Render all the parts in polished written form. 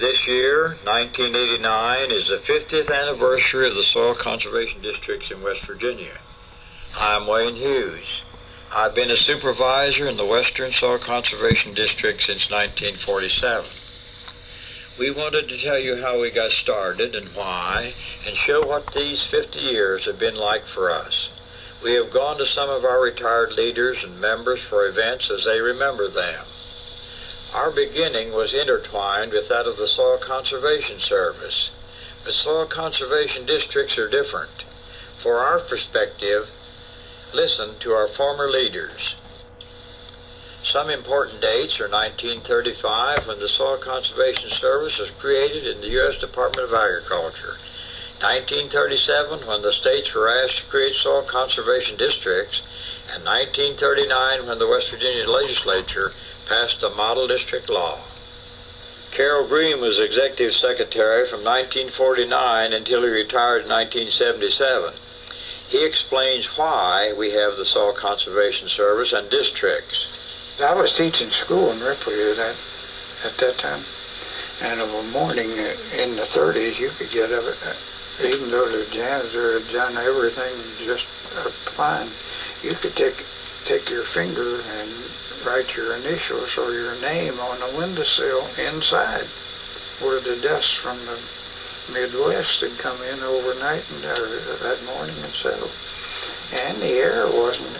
This year, 1989, is the 50th anniversary of the soil conservation districts in West Virginia. I'm Wayne Hughes. I've been a supervisor in the Western Soil Conservation District since 1947. We wanted to tell you how we got started and why, and show what these 50 years have been like for us. We have gone to some of our retired leaders and members for events as they remember them. Our beginning was intertwined with that of the Soil Conservation Service, but soil conservation districts are different. For our perspective, listen to our former leaders. Some important dates are 1935, when the Soil Conservation Service was created in the U.S. Department of Agriculture. 1937, when the states were asked to create soil conservation districts, and 1939, when the West Virginia legislature passed a model district law. Carrol Greene was executive secretary from 1949 until he retired in 1977. He explains why we have the Soil Conservation Service and districts. I was teaching school in Ripley at that time, and of a morning in the 30s, you could get up, even though the janitor had done everything just fine, you could take your finger and write your initials or your name on the windowsill inside, where the dust from the Midwest had come in overnight and that morning and settled. And the air wasn't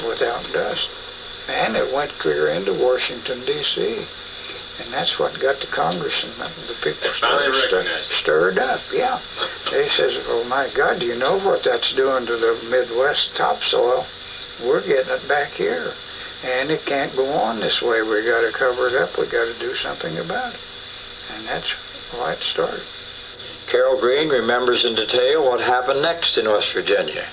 without dust. And it went clear into Washington, D.C. And that's what got the Congress and the people stirred up, yeah. They says, oh my God, do you know what that's doing to the Midwest topsoil? We're getting it back here. And it can't go on this way. We got to cover it up. We got to do something about it. And that's why it started. Carrol Greene remembers in detail what happened next in West Virginia.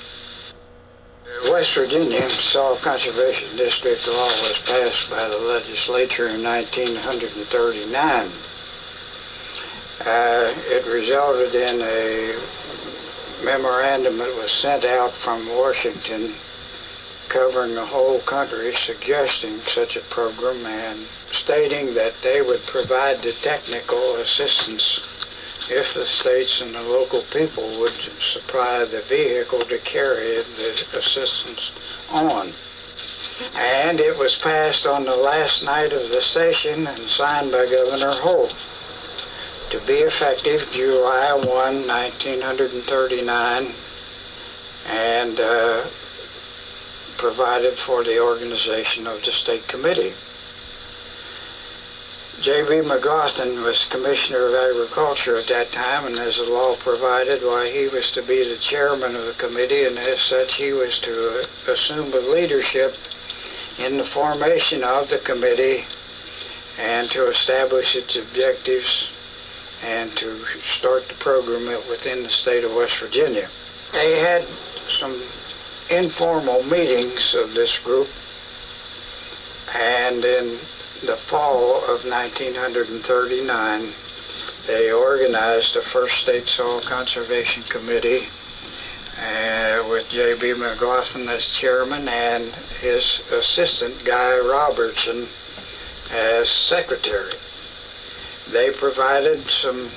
The West Virginia Soil Conservation District law was passed by the legislature in 1939. It resulted in a memorandum that was sent out from Washington covering the whole country, suggesting such a program and stating that they would provide the technical assistance if the states and the local people would supply the vehicle to carry the assistance on. And it was passed on the last night of the session and signed by Governor Holt to be effective July 1, 1939, and provided for the organization of the state committee. J.B. McGaughan was Commissioner of Agriculture at that time, and as the law provided, why he was to be the chairman of the committee, and as such he was to assume the leadership in the formation of the committee and to establish its objectives and to start the program within the state of West Virginia. They had some informal meetings of this group, and in the fall of 1939 they organized the first state soil conservation committee with J.B. McGaughan as chairman and his assistant Guy Robertson as secretary. They provided some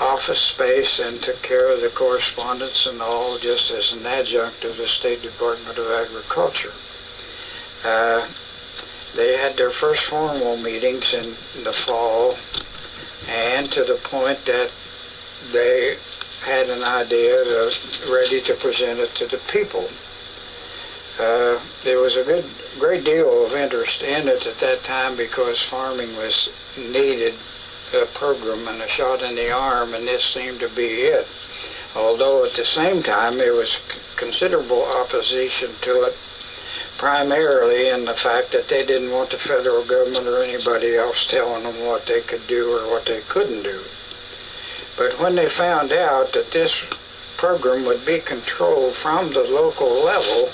office space and took care of the correspondence and all, just as an adjunct of the State Department of Agriculture. They had their first formal meetings in the fall, and to the point that they had an idea ready to present it to the people. There was a great deal of interest in it at that time because farming was needed a program and a shot in the arm, and this seemed to be it. Although at the same time there was considerable opposition to it, primarily in the fact that they didn't want the federal government or anybody else telling them what they could do or what they couldn't do. But when they found out that this program would be controlled from the local level,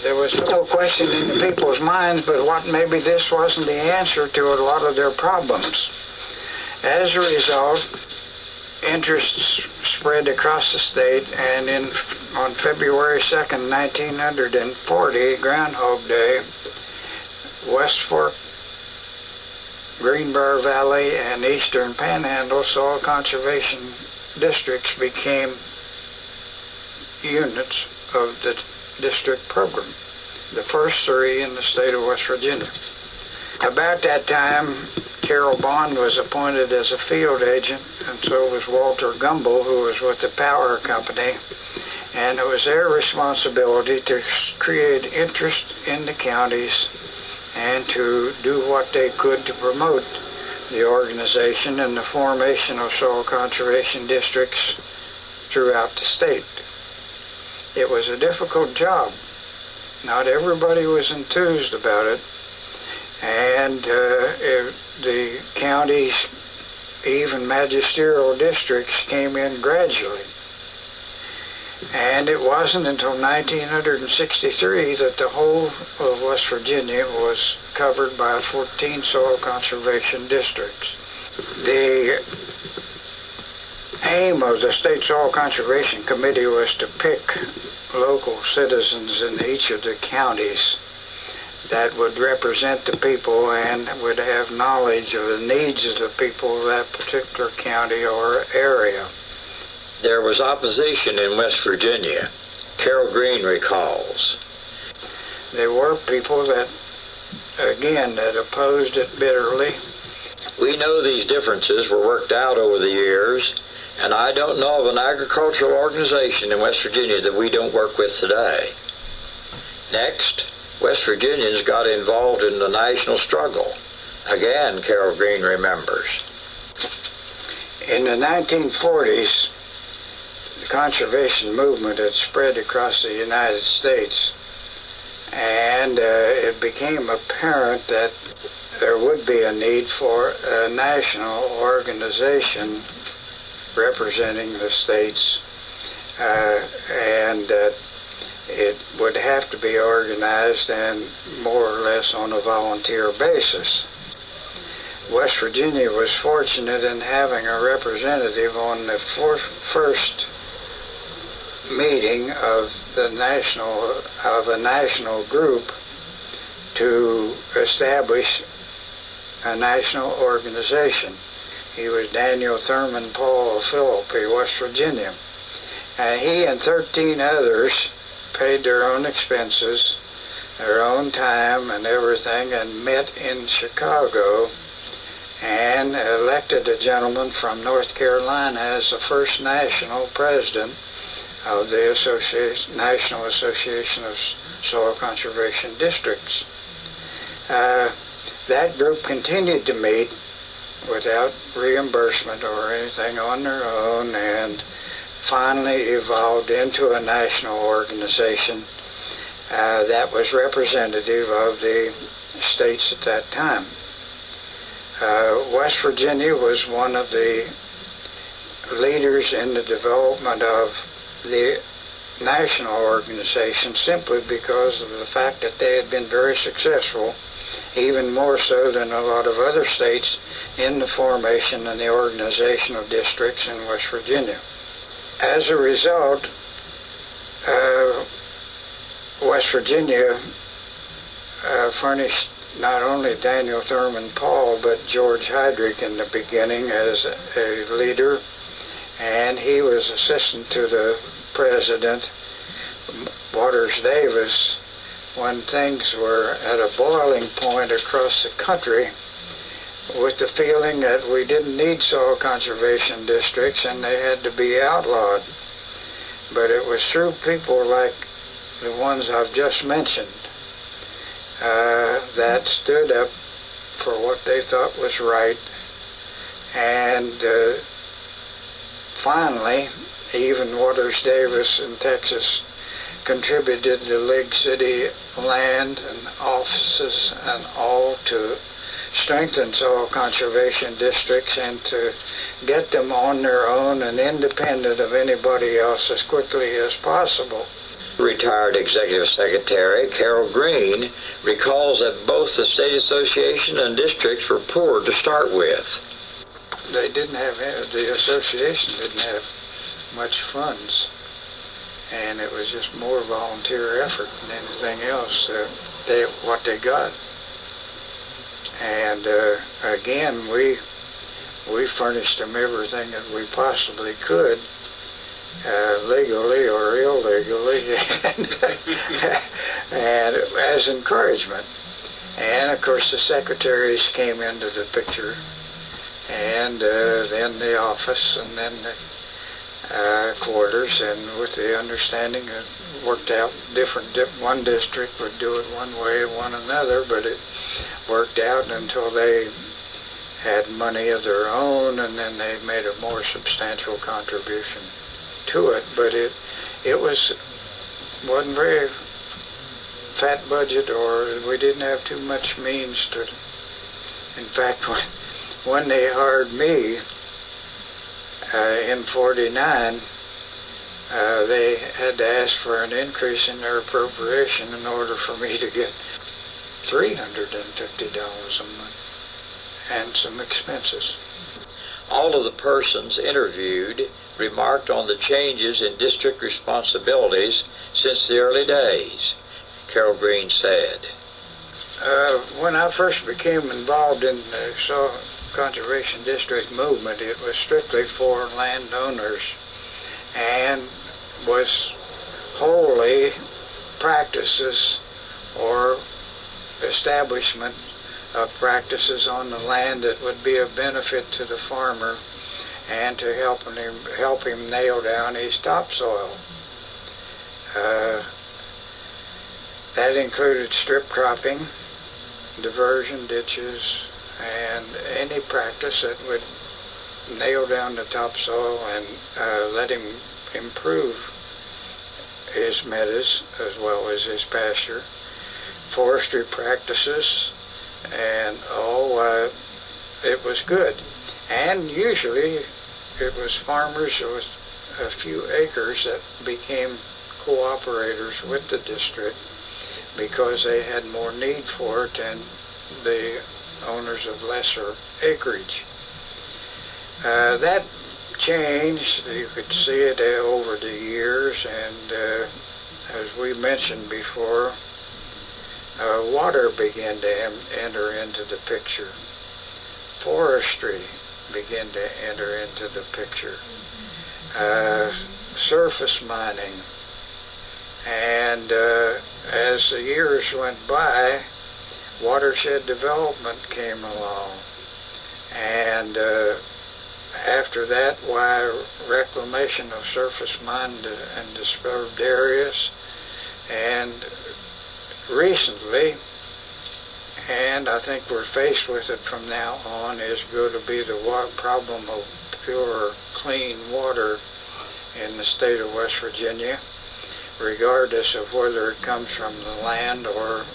there was no question in the people's minds but what maybe this wasn't the answer to a lot of their problems. As a result, interest spread across the state, and on February 2nd, 1940, Groundhog Day, West Fork Greenbrier Valley and Eastern Panhandle soil conservation districts became units of the district program, the first 3 in the state of West Virginia. About that time, Carroll Bond was appointed as a field agent, and so was Walter Gumble, who was with the power company, and it was their responsibility to create interest in the counties and to do what they could to promote the organization and the formation of soil conservation districts throughout the state. It was a difficult job. Not everybody was enthused about it, and the counties, even magisterial districts, came in gradually. And it wasn't until 1963 that the whole of West Virginia was covered by 14 soil conservation districts. The aim of the State Soil Conservation Committee was to pick local citizens in each of the counties that would represent the people and would have knowledge of the needs of the people of that particular county or area. There was opposition in West Virginia, Carrol Greene recalls. There were people that opposed it bitterly. We know these differences were worked out over the years, and I don't know of an agricultural organization in West Virginia that we don't work with today. Next, West Virginians got involved in the national struggle. Again, Carrol Greene remembers. In the 1940s, the conservation movement had spread across the United States, and it became apparent that there would be a need for a national organization representing the states, and that it would have to be organized and more or less on a volunteer basis. West Virginia was fortunate in having a representative on the first meeting of a national group to establish a national organization. He was Daniel Thurman Paul of Philippi, West Virginia. And he and 13 others paid their own expenses, their own time and everything, and met in Chicago and elected a gentleman from North Carolina as the first national president of the National Association of Soil Conservation Districts. That group continued to meet without reimbursement or anything on their own, and finally evolved into a national organization that was representative of the states at that time. West Virginia was one of the leaders in the development of the national organization simply because of the fact that they had been very successful, even more so than a lot of other states, in the formation and the organization of districts in West Virginia. As a result, West Virginia furnished not only Daniel Thurman Paul, but George Heydrich in the beginning as a leader, and he was assistant to the president, Waters Davis, when things were at a boiling point across the country with the feeling that we didn't need soil conservation districts and they had to be outlawed. But it was through people like the ones I've just mentioned that stood up for what they thought was right, and finally, even Waters Davis in Texas contributed the League City land and offices and all to strengthen soil conservation districts and to get them on their own and independent of anybody else as quickly as possible. Retired Executive Secretary Carrol Greene recalls that both the State Association and districts were poor to start with. The association didn't have much funds, and it was just more volunteer effort than anything else, what they got. And again, we furnished them everything that we possibly could, legally or illegally, and as encouragement. And of course the secretaries came into the picture, and then the office, and then the quarters, and with the understanding it worked out one district would do it one way and one another, but it worked out until they had money of their own, and then they made a more substantial contribution to it. But it wasn't very fat budget, or we didn't have too much means to. In fact, when they hired me in '49, they had to ask for an increase in their appropriation in order for me to get $350 a month and some expenses. All of the persons interviewed remarked on the changes in district responsibilities since the early days. Carrol Greene said, when I first became involved in the Soil Conservation District movement, it was strictly for landowners and was wholly practices or establishment of practices on the land that would be of benefit to the farmer and to help him nail down his topsoil. That included strip cropping, diversion ditches, and any practice that would nail down the topsoil and let him improve his meadows as well as his pasture. Forestry practices, and it was good. And usually it was farmers with a few acres that became cooperators with the district because they had more need for it than the owners of lesser acreage. That changed. You could see it over the years, and as we mentioned before, water began to enter into the picture. Forestry began to enter into the picture. Surface mining. And as the years went by, watershed development came along. And after that, reclamation of surface mined and disturbed areas. And recently, and I think we're faced with it from now on, is going to be the problem of pure, clean water in the state of West Virginia, regardless of whether it comes from the land or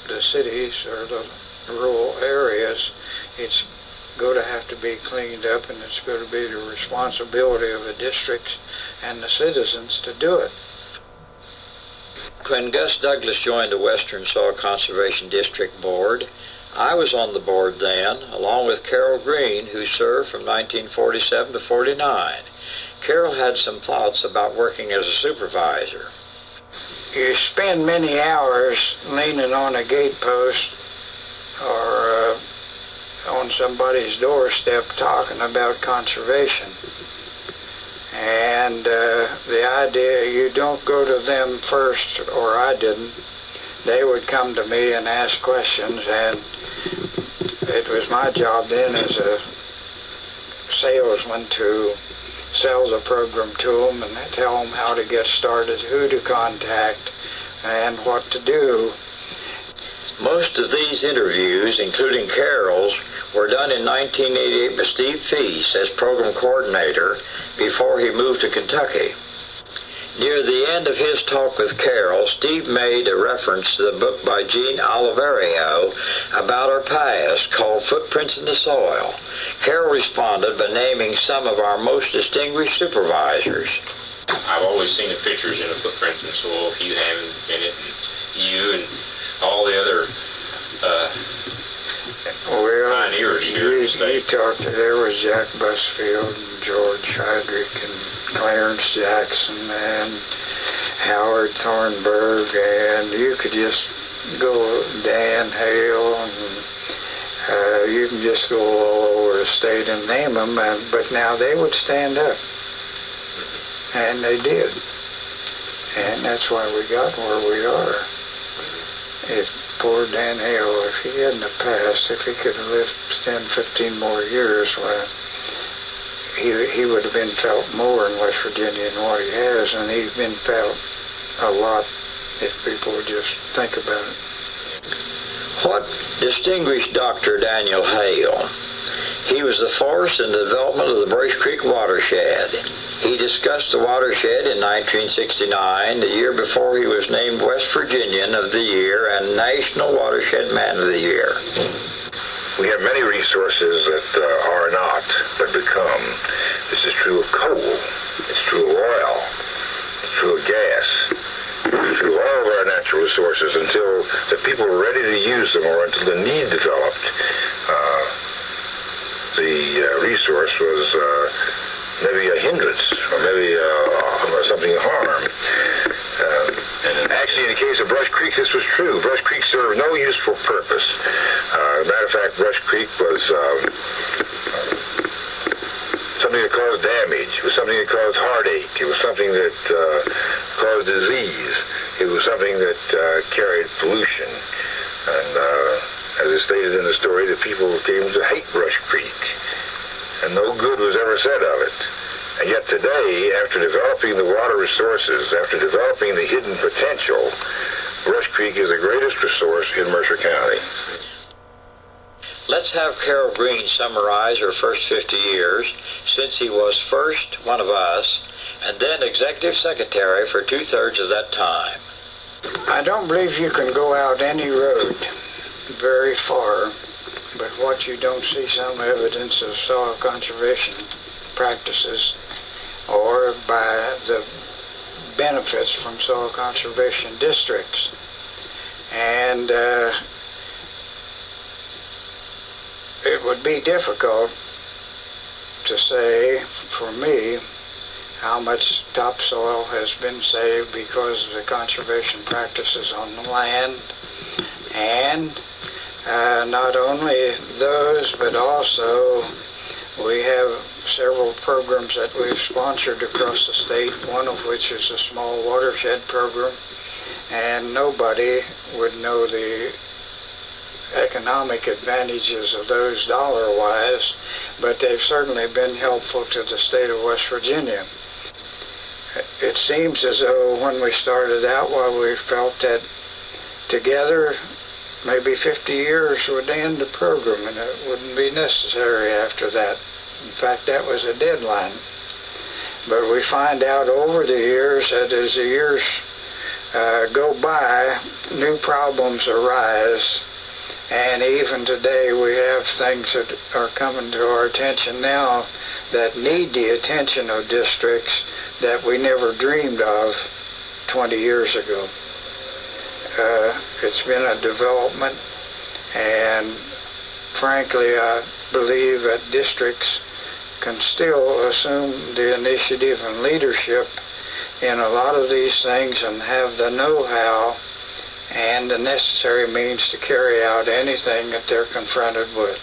the cities or the rural areas. It's going to have to be cleaned up, and it's going to be the responsibility of the districts and the citizens to do it. When Gus Douglas joined the Western Soil Conservation District Board, I was on the board then, along with Carrol Greene, who served from 1947 to 49. Carrol had some thoughts about working as a supervisor. You spend many hours leaning on a gate post or on somebody's doorstep talking about conservation. And the idea, you don't go to them first, or I didn't. They would come to me and ask questions, and it was my job then as a salesman to sell the program to them and tell them how to get started, who to contact, and what to do. Most of these interviews, including Carrol's, were done in 1988 by Steve Feast as program coordinator before he moved to Kentucky. Near the end of his talk with Carrol, Steve made a reference to the book by Gene Oliverio about our past called Footprints in the Soil. Carrol responded by naming some of our most distinguished supervisors. I've always seen the pictures in the Footprints in the Soil. If you haven't been it, and you and all the other pioneers here in the state. There was Jack Busfield and George Heydrich and Clarence Jackson and Howard Thornburg, and you could just go Dan Hale and you can just go all over the state and name them, but now they would stand up. And they did. And that's why we got where we are. If poor Dan Hale, if he hadn't have passed, if he could have lived 10, 15 more years, well, he would have been felt more in West Virginia than what he has, and he's been felt a lot if people would just think about it. What distinguished Dr. Daniel Hale? He was the force in the development of the Brush Creek watershed. He discussed the watershed in 1969, the year before he was named West Virginian of the Year and National Watershed Man of the Year. We have many resources that are not, but become. This is true of coal. It's true of oil. It's true of gas. It's true of all of our natural resources until the people are ready to use them or until the need developed. The resource was maybe a hindrance or maybe something of harm. And actually, in the case of Brush Creek, this was true. Brush Creek served no useful purpose. As a matter of fact, Brush Creek was something that caused damage. It was something that caused heartache. It was something that caused disease. It was something that carried pollution. And as is stated in the story, the people came to hate Brush Creek. And no good was ever said of it. And yet today, after developing the water resources, after developing the hidden potential, Brush Creek is the greatest resource in Mercer County. Let's have Carrol Greene summarize her first 50 years, since he was first one of us, and then executive secretary for 2/3 of that time. I don't believe you can go out any road very far, but what you don't see some evidence of soil conservation practices or by the benefits from soil conservation districts. And it would be difficult to say, for me, how much topsoil has been saved because of the conservation practices on the land. And not only those, but also we have several programs that we've sponsored across the state, one of which is a small watershed program, and nobody would know the economic advantages of those dollar-wise, but they've certainly been helpful to the state of West Virginia. It seems as though when we started out, we felt that together maybe 50 years would end the program and it wouldn't be necessary after that. In fact, that was a deadline. But we find out over the years that as the years go by, new problems arise. And even today we have things that are coming to our attention now that need the attention of districts that we never dreamed of 20 years ago. It's been a development, and frankly I believe that districts can still assume the initiative and leadership in a lot of these things and have the know-how and the necessary means to carry out anything that they're confronted with.